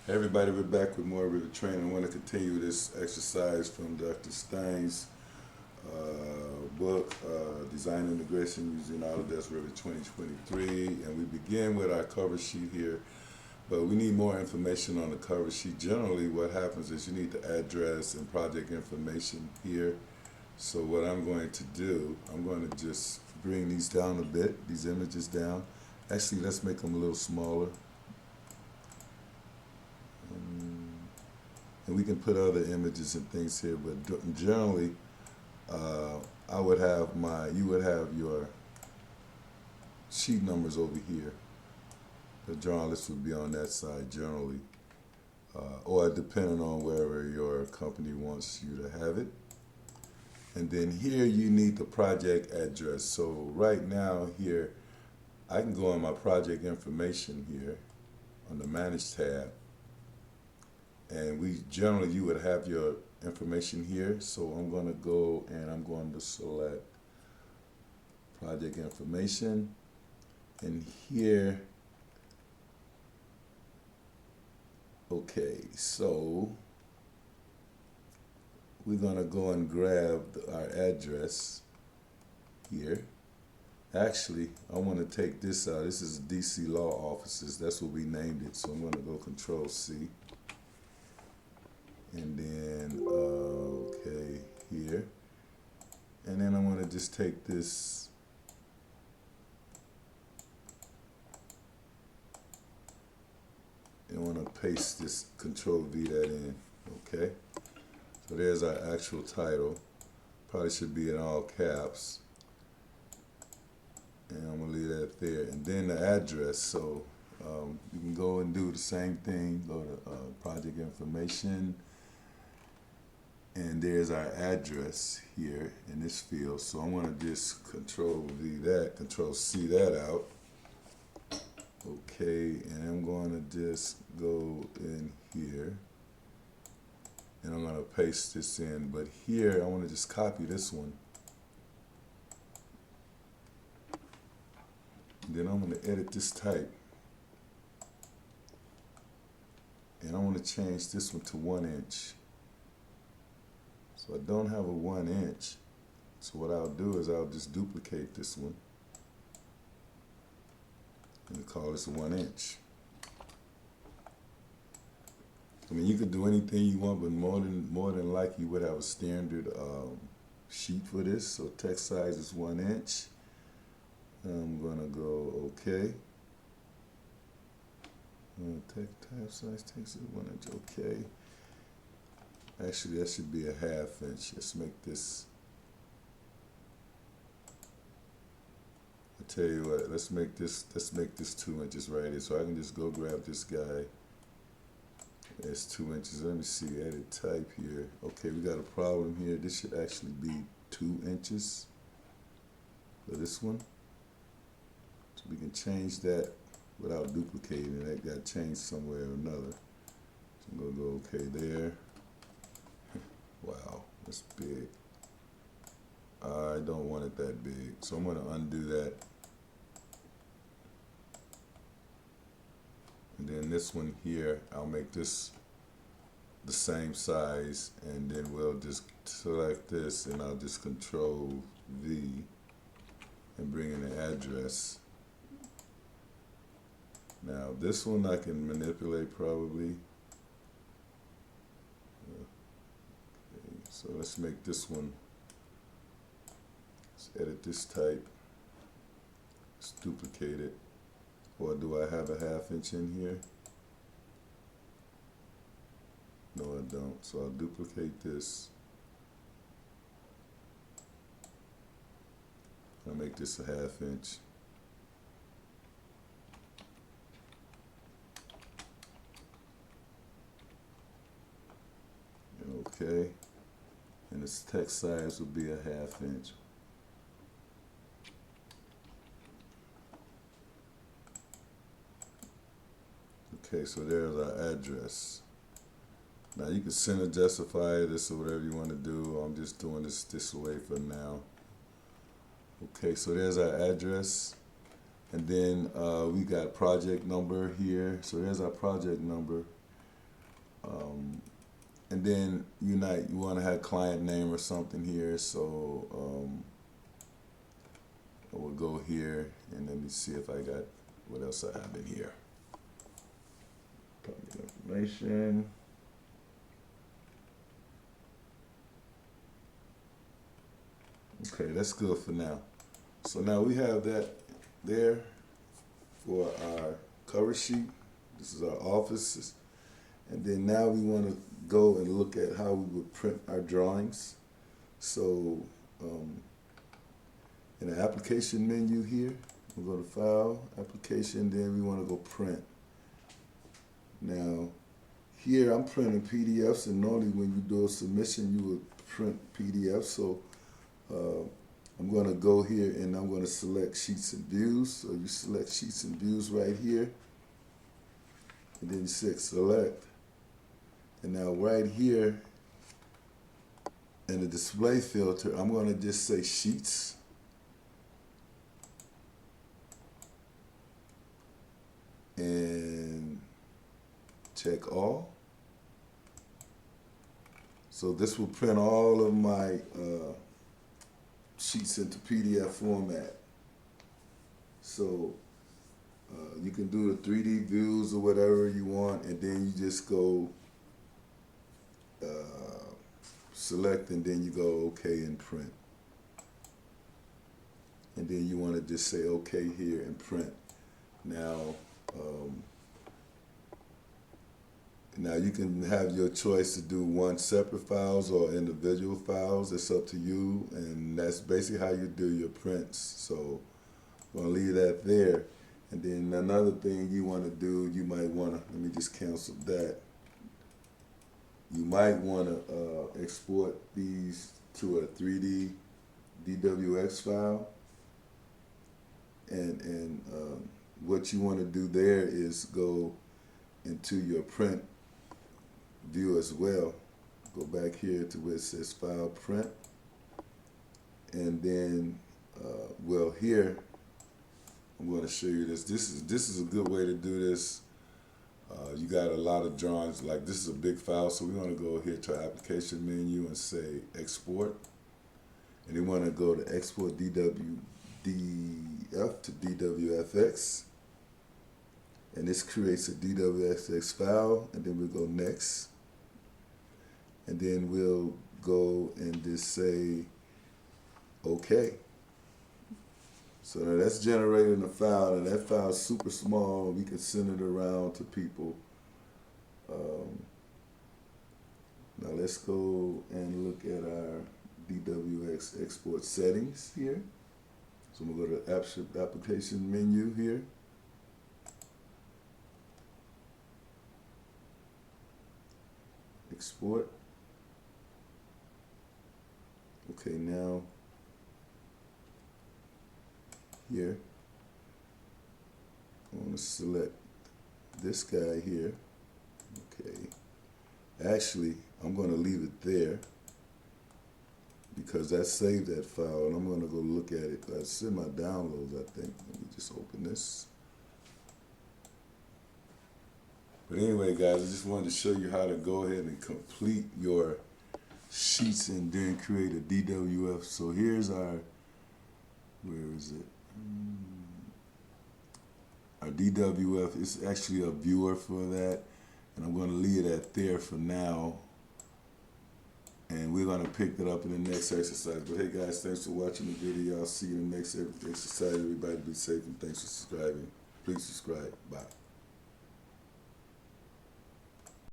Hey everybody, we're back with more Revit training. I want to continue this exercise from Dr. Stein's book, Design Integration using Autodesk Revit 2023. And we begin with our cover sheet here, but we need more information on the cover sheet. Generally, what happens is you need the address and project information here. So what I'm going to do, I'm going to just bring these down a bit, these images down. Actually, let's make them a little smaller. And we can put other images and things here, but generally, I would have you would have your sheet numbers over here. The drawing list would be on that side generally, or depending on wherever your company wants you to have it. And then here you need the project address. So right now here, I can go on my project information here on the Manage tab. And you would have your information here. So I'm going to go and I'm going to select project information. And here, okay, so we're going to go and grab our address here. Actually, I want to take this out. This is DC Law Offices. That's what we named it. So I'm going to go Control C. And then, okay, here. And then I want to just take this, and I want to paste this, Control V that in, okay? So there's our actual title. Probably should be in all caps. And I'm going to leave that there. And then the address, so you can go and do the same thing, go to project information. And there's our address here in this field. So I'm going to just Control V that, Control C that out. Okay, and I'm going to just go in here. And I'm going to paste this in. But here, I want to just copy this one. And then I'm going to edit this type. And I want to change this one to 1 inch. So I don't have a 1 inch. So what I'll do is I'll just duplicate this one and call this 1 inch. I mean, you could do anything you want, but more than likely you would have a standard sheet for this. So text size is 1 inch. I'm gonna go OK. Text type size text is 1 inch. OK. Actually, that should be a 1/2 inch. Let's make this. I tell you what. Let's make this 2 inches right here. So I can just go grab this guy. It's 2 inches. Let me see. Edit type here. Okay, we got a problem here. This should actually be 2 inches for this one. So we can change that without duplicating. That got changed somewhere or another. So I'm gonna go OK there. Wow, that's big. I don't want it that big, so I'm going to undo that. And then this one here, I'll make this the same size, and then we'll just select this, and I'll just Control V and bring in the address. Now this one I can manipulate probably. So let's make this one, let's edit this type, let's duplicate it. Or do I have a 1/2 inch in here? No, I don't. So I'll duplicate this. I'll make this a 1/2 inch. Okay. And its text size will be a 1/2 inch. Okay, so there's our address. Now you can center justify this or whatever you want to do. I'm just doing this way for now. Okay, so there's our address. And then we got project number here. So there's our project number. And then you want to have client name or something here, so I will go here and let me see if I got what else I have in here. Public information. Okay, that's good for now. So now we have that there for our cover sheet. This is our offices. And then now we want to go and look at how we would print our drawings. So in the application menu here, we'll go to File, Application, then we want to go Print. Now, here I'm printing PDFs, and normally when you do a submission, you would print PDFs. So I'm going to go here and I'm going to select Sheets and Views. So you select Sheets and Views right here, and then you select. And now right here in the display filter, I'm going to just say Sheets. And check all. So this will print all of my sheets into PDF format. So you can do the 3D views or whatever you want, and then you just go select, and then you go OK and print. And then you want to just say OK here and print. Now you can have your choice to do one separate files or individual files. It's up to you, and that's basically how you do your prints. So I'm going to leave that there. And then another thing you want to do, you might want to, let me just cancel that. You might want to export these to a 3D dwfx file. And what you want to do there is go into your print view as well. Go back here to where it says File, Print. And then, well, here, I'm going to show you this. This is a good way to do this. You got a lot of drawings. Like, this is a big file, so we want to go here to our application menu and say Export. And we want to go to Export DF to dwfx. And this creates a dwfx file, and then we'll go Next. And then we'll go and just say OK. So now that's generating a file, and that file is super small. We can send it around to people. Now let's go and look at our dwfx export settings here. So I'm going to go to application menu here. Export. Okay, now here I want to select this guy here. Okay, actually I'm going to leave it there because that saved that file, and I'm going to go look at it. It's in my downloads, I think. Let me just open this. But anyway, guys, I just wanted to show you how to go ahead and complete your sheets and then create a DWF. So here's our, where is it? Our DWF is actually a viewer for that, and I'm going to leave it at there for now. And we're going to pick it up in the next exercise. But hey, guys, thanks for watching the video. I'll see you in the next exercise. Everybody be safe, and thanks for subscribing. Please subscribe. Bye.